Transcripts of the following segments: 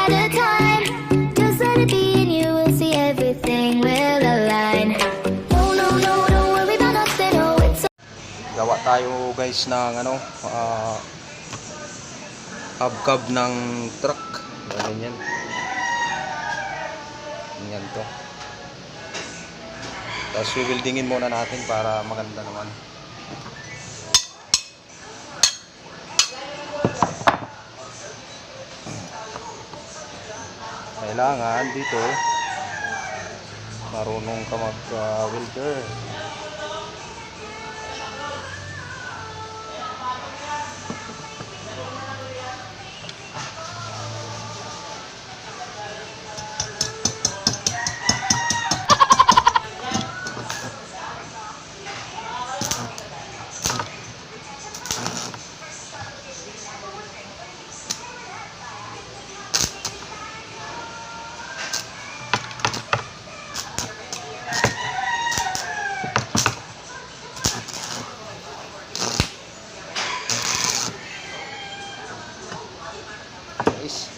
at a time. Just let it be and you will see everything will align. No, no, no, don't worry about nothing, oh, it's Gawa tayo guys ng hubcap ng truck. Ganyan. Ganyan to. Tapos wieldingin muna natin para maganda naman. Kailangan dito marunong ka mag-welder. Guys,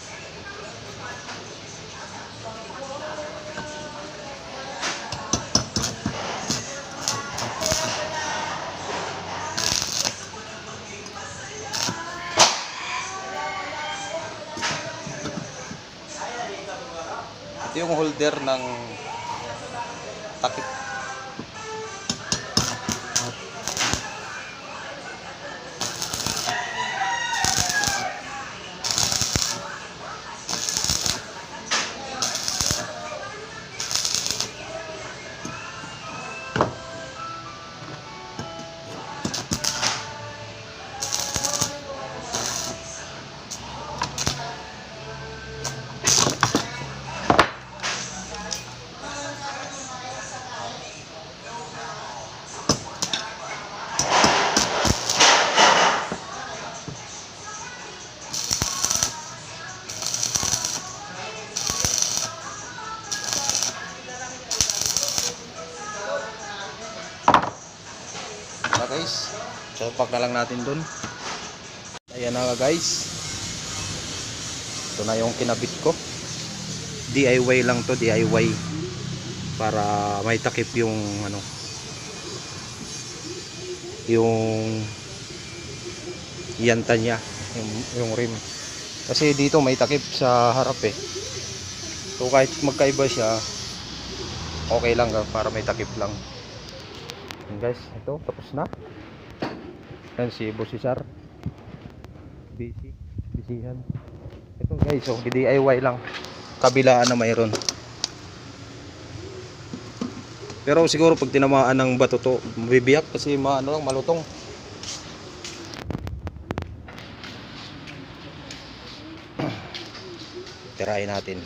ito yung holder ng takip. Guys, salpak na lang natin dun. Ayan na guys, ito na yung kinabit ko. DIY lang to, DIY, para may takip yung yung yanta niya, yung rim. Kasi dito may takip sa harap eh. So kahit magkaiba siya, okay lang para may takip lang. Yan guys, ito tapos na. Yan si Boss Cesar, busy yan. Ito guys, so DIY lang, kabilaan na mayroon. Pero siguro pag tinamaan ng bato to, mabibiyak kasi malutong. Tirahin natin.